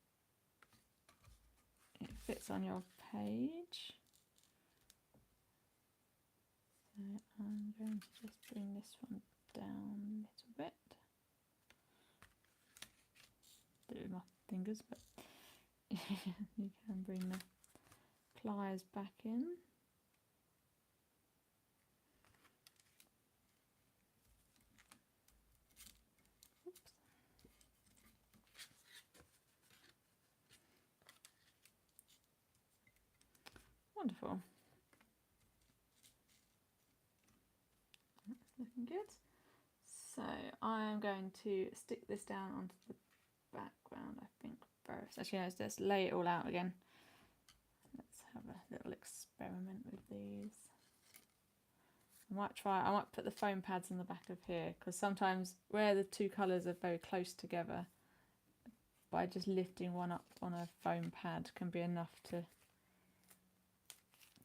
it fits on your page. So I'm going to just bring this one down a little bit. Do it with my fingers, but you can bring the pliers back in. Oops. Wonderful. That's looking good. So I'm going to stick this down onto the background, I think, first. Actually, let's just lay it all out again. Let's have a little experiment with these. I might put the foam pads on the back of here, because sometimes where the two colours are very close together, by just lifting one up on a foam pad can be enough to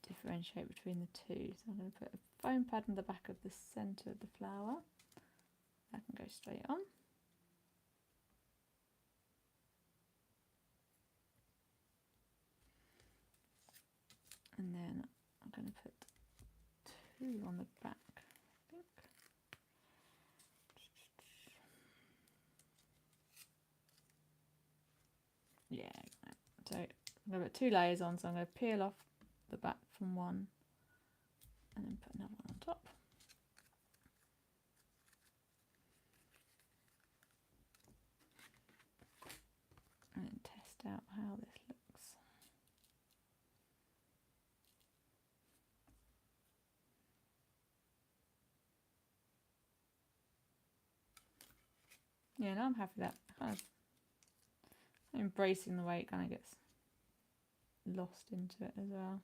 differentiate between the two. So I'm going to put a foam pad in the back of the centre of the flower. That can go straight on. And then I'm going to put two on the back, I think. Yeah, so I'm going to put two layers on, so I'm going to peel off the back from one and then put another one on top. And then test out how this looks. Yeah, no, I'm happy with that. Kind of embracing the way it kind of gets lost into it as well.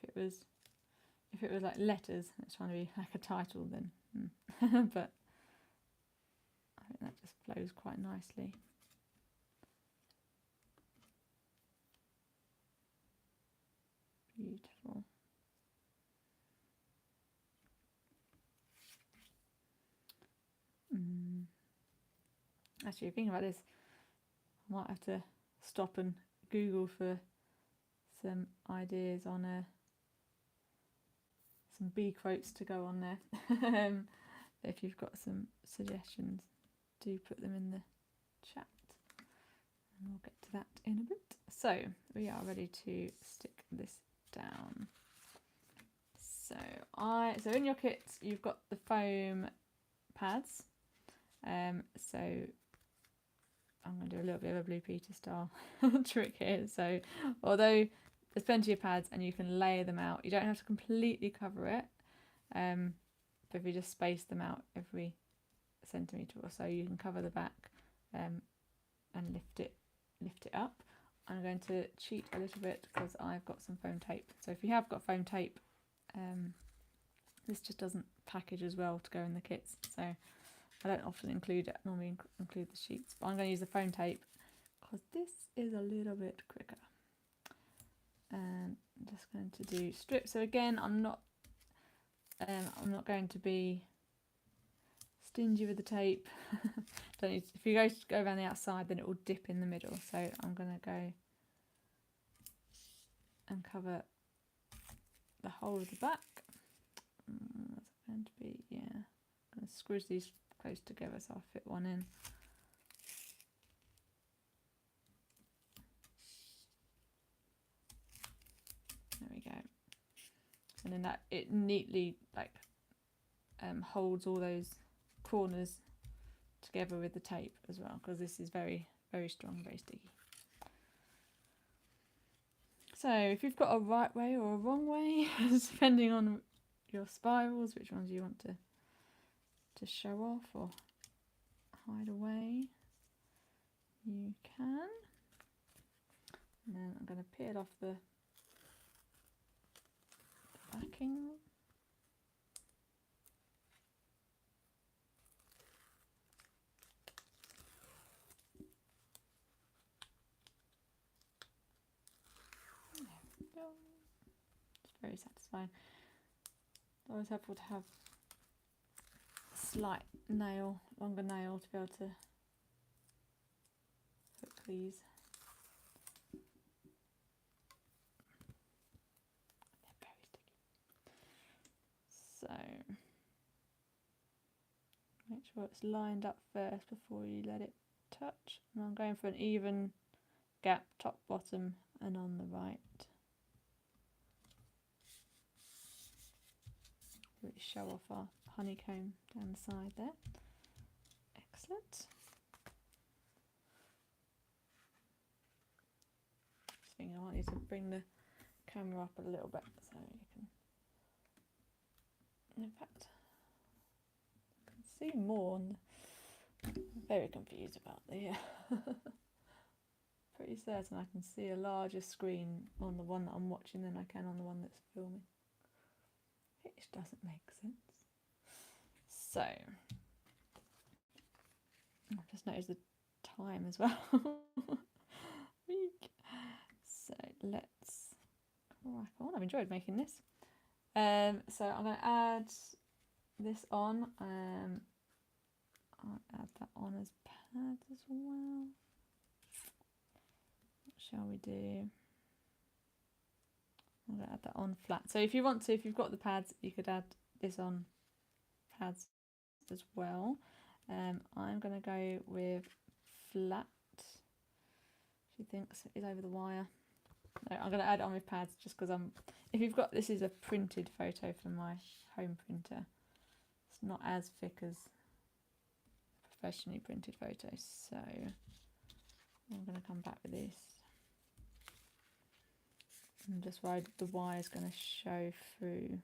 If it was like letters, it's trying to be like a title, then but I think that just flows quite nicely. Beautiful. Actually, thinking about this, I might have to stop and Google for some ideas on some bee quotes to go on there. If you've got some suggestions, do put them in the chat and we'll get to that in a bit. So we are ready to stick this down. So in your kit you've got the foam pads. So I'm going to do a little bit of a Blue Peter style trick here. So although there's plenty of pads and you can layer them out, you don't have to completely cover it. But if you just space them out every centimetre or so, you can cover the back and lift it up. I'm going to cheat a little bit because I've got some foam tape. So if you have got foam tape, this just doesn't package as well to go in the kits. So I don't often include it, normally include the sheets, but I'm going to use the foam tape because this is a little bit quicker. And I'm just going to do strips. So again, I'm not going to be stingy with the tape. Don't need, if you go around the outside, then it will dip in the middle. So I'm going to go and cover the whole of the back. That's going to be, yeah. I'm going to squish these close together so I'll fit one in. There we go. And then that it neatly holds all those corners together with the tape as well, because this is very, very strong, very sticky. So if you've got a right way or a wrong way, depending on your spirals, which ones you want to show off or hide away, you can. And then I'm going to peel off the backing. There we go. It's very satisfying. It's always helpful to have a slight nail, longer nail to be able to hook these. So make sure it's lined up first before you let it touch. And I'm going for an even gap, top, bottom, and on the right. Really show off our honeycomb down the side there. Excellent. Just thinking I want you to bring the camera up a little bit so you can. In fact, I can see more. I'm very confused about the. Pretty certain I can see a larger screen on the one that I'm watching than I can on the one that's filming. Which doesn't make sense. So, I've just noticed the time as well. So let's crack on. I've enjoyed making this. So I'm going to add this on. I'll add that on as pads as well. What shall we do? I'm going to add that on flat. So if you want to, if you've got the pads, you could add this on pads as well. I'm going to go with flat. She thinks is over the wire. No, I'm going to add it on with pads just because if you've got, this is a printed photo from my home printer. It's not as thick as professionally printed photos. So I'm going to come back with this. And just where the wire is going to show through.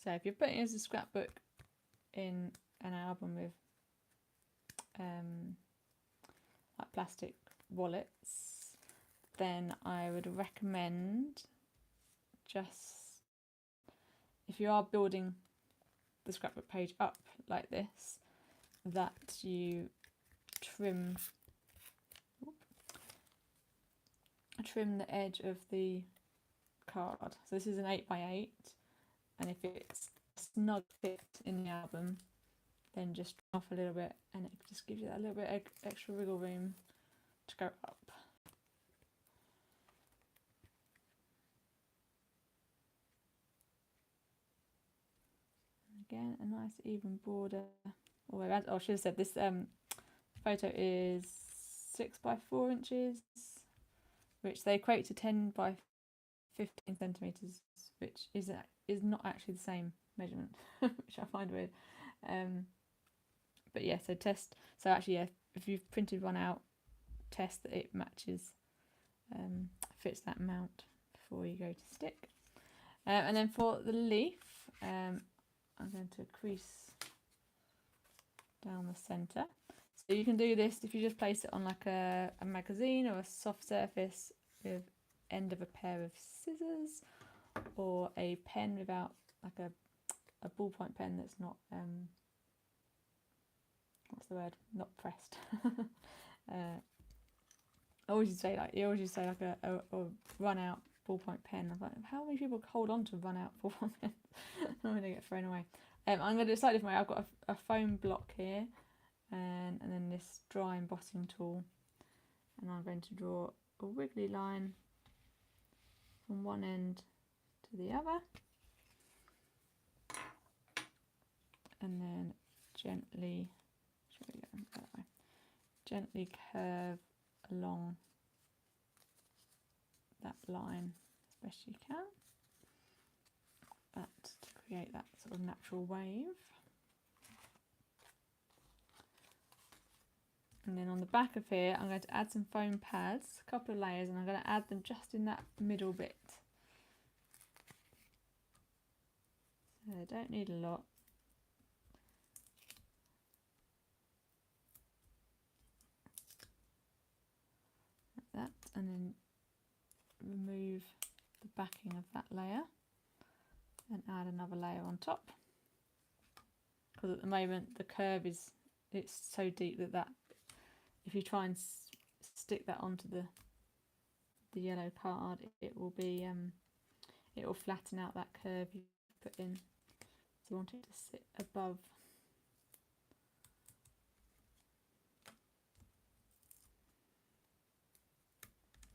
So if you're putting it as a scrapbook in an album with like plastic wallets, then I would recommend just if you are building the scrapbook page up like this, that you trim the edge of the card. So this is an 8x8, and if it's a snug fit in the album, then just trim off a little bit, and it just gives you that little bit extra wiggle room to go up. Again, a nice even border all the way around. Oh, I should have said this photo is 6x4 inches, which they equate to 10x15 centimeters, which is not actually the same measurement, which I find weird. But yeah, so test. So actually, yeah, if you've printed one out, test that it matches, fits that amount before you go to stick. And then for the leaf, I'm going to crease down the centre. So you can do this if you just place it on like a magazine or a soft surface with end of a pair of scissors, or a pen without, like a ballpoint pen that's not what's the word? Not pressed. I always used to say like a run out ballpoint pen. I'm like, how many people hold on to run out ballpoint pens? Normally they get thrown away. I'm going to do a slightly different way. I've got a foam block here, and then this dry embossing tool, and I'm going to draw a wiggly line from one end to the other, and then gently curve along that line as best you can, but to create that sort of natural wave. And then on the back of here, I'm going to add some foam pads, a couple of layers, and I'm going to add them just in that middle bit. So I don't need a lot. Like that, and then remove the backing of that layer and add another layer on top. Because at the moment the curve it's so deep that if you try and stick that onto the yellow card, it will flatten out that curve you put in. So you want it to sit above.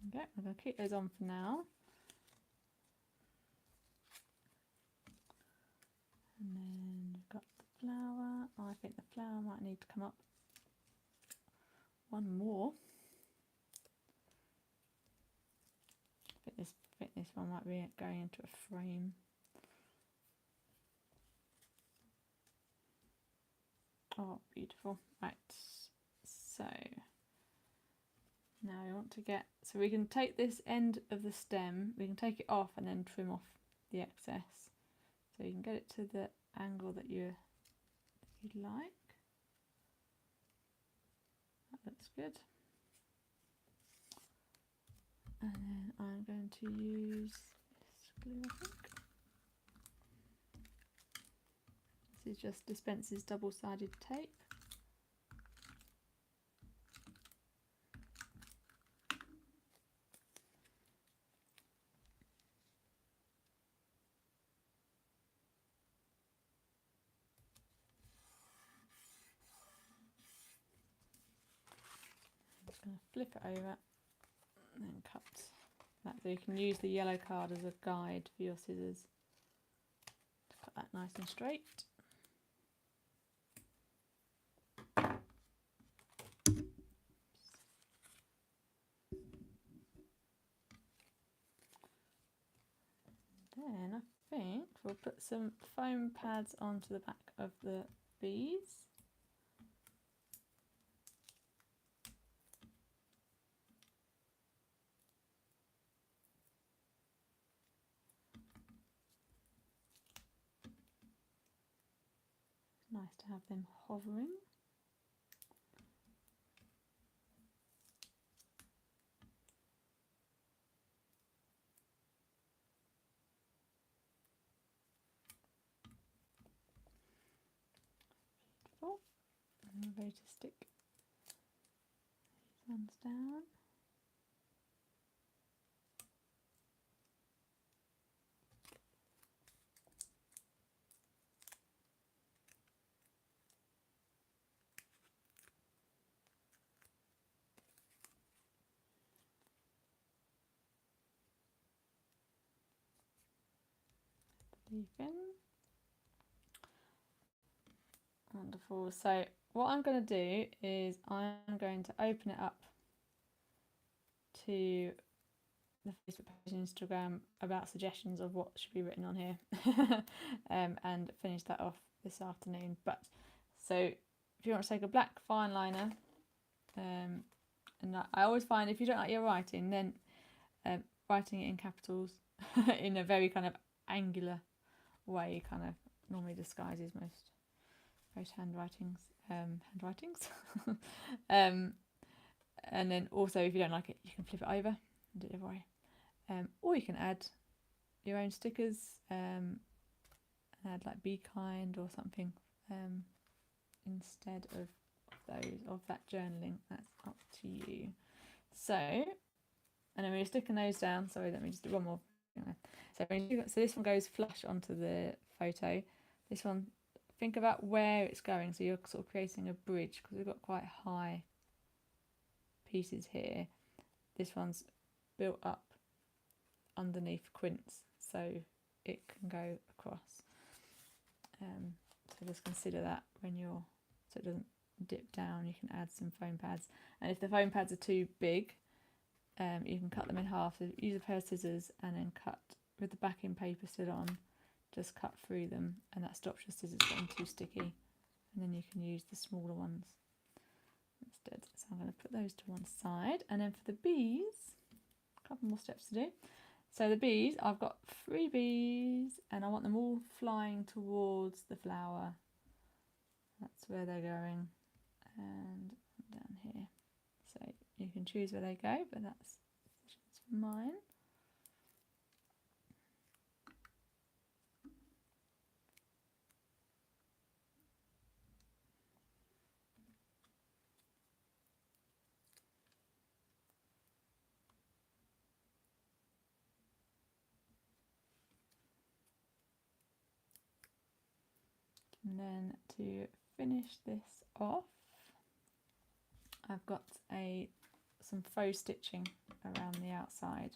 Okay, I'm going to keep those on for now. And then we've got the flower. Oh, I think the flower might need to come up one more. I think this one might be going into a frame. Oh, beautiful. Right, so now we want to so we can take this end of the stem, we can take it off and then trim off the excess. So you can get it to the angle that you'd like. That looks good. And then I'm going to use this glue, I think. This is just Dispense's double-sided tape. I'm just going to flip it over and then cut that, so you can use the yellow card as a guide for your scissors to cut that nice and straight. Then I think we'll put some foam pads onto the back of the bees. Nice to have them hovering. careful. Remember to stick these ones down. Leaf in. Wonderful. So what I'm going to do is I'm going to open it up to the Facebook page and Instagram about suggestions of what should be written on here and finish that off this afternoon. But so if you want to take a black fine liner, and I always find if you don't like your writing, then writing it in capitals in a very kind of angular way kind of normally disguises most handwritings. And then also if you don't like it, you can flip it over and do it the other way. Or you can add your own stickers, add like be kind or something instead of that journaling. That's up to you. So, and then we're sticking those down. Sorry, let me just do one more. So this one goes flush onto the photo. This one, think about where it's going. So you're sort of creating a bridge because we've got quite high pieces here. This one's built up underneath quints, so it can go across. So just consider that when you're, so it doesn't dip down. You can add some foam pads, and if the foam pads are too big, you can cut them in half. So use a pair of scissors and then cut with the backing paper still on. Just cut through them, and that stops your scissors getting too sticky. And then you can use the smaller ones instead. So I'm going to put those to one side, and then for the bees, a couple more steps to do. So the bees, I've got 3 bees, and I want them all flying towards the flower. That's where they're going, and down here. So you can choose where they go, but that's mine. And then to finish this off, I've got some faux stitching around the outside.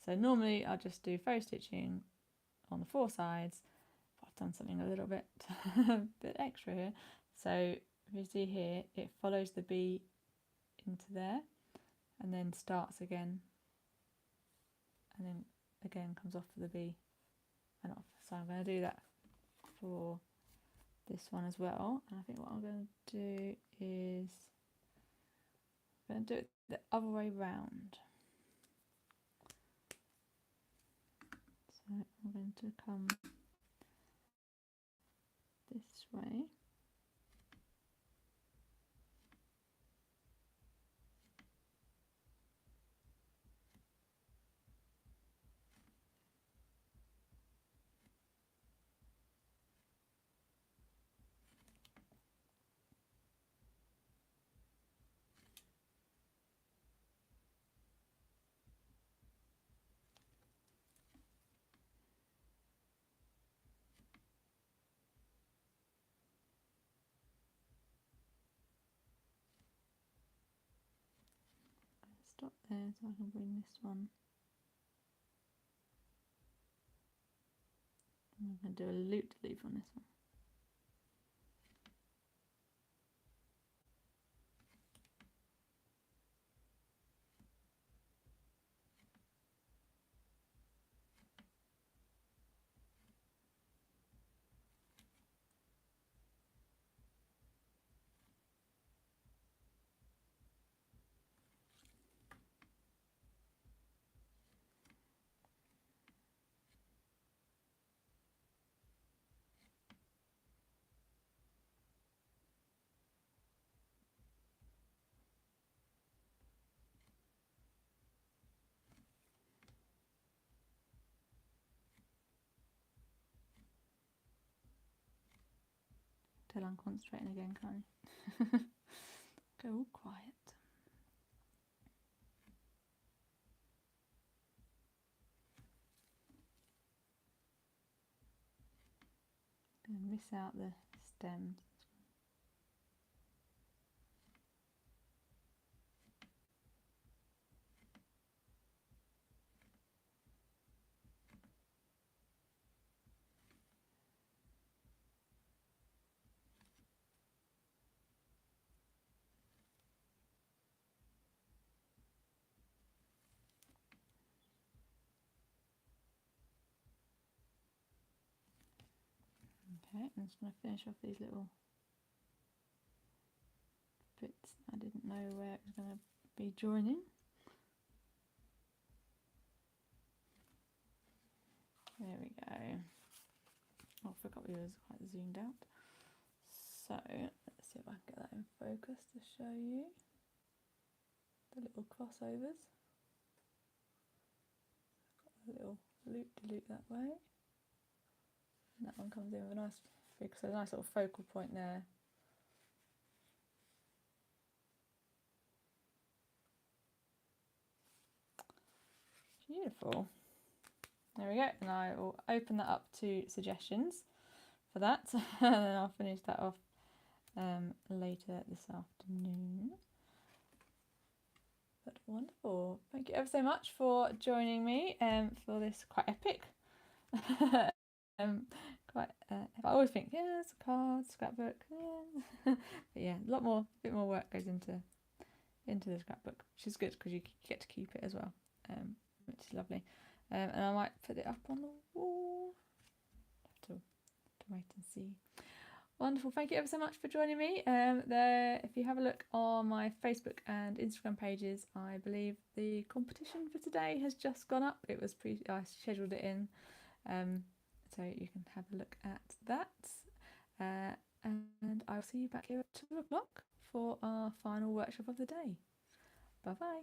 So normally I'll just do faux stitching on the 4 sides, but I've done something a little bit bit extra here. So if you see here, it follows the bee into there and then starts again, and then again comes off for the bee and off. So I'm going to do that for this one as well, and I think what I'm going to do is I'm going to do it the other way round. So I'm going to come this way. Stop there so I can bring this one. I'm going to do a loop on this one. Tell I'm concentrating again, can't you? Go all quiet. Gonna miss out the stems. Okay, I'm just going to finish off these little bits I didn't know where it was going to be joining. There we go. Oh, I forgot we was quite zoomed out. So let's see if I can get that in focus to show you the little crossovers. Got a little loop-de-loop that way. And that one comes in with a nice figure, so a nice little focal point there. Beautiful. There we go, and I will open that up to suggestions for that, and then I'll finish that off later this afternoon. But wonderful. Thank you ever so much for joining me for this quite epic. I always think, yeah, it's a card, scrapbook, yeah. But yeah, a bit more work goes into the scrapbook, which is good because you get to keep it as well, which is lovely. And I might put it up on the wall. Have to wait and see. Wonderful. Thank you ever so much for joining me. If you have a look on my Facebook and Instagram pages, I believe the competition for today has just gone up. It was I scheduled it in, so you can have a look at that. And I'll see you back here at 2 o'clock for our final workshop of the day. Bye bye.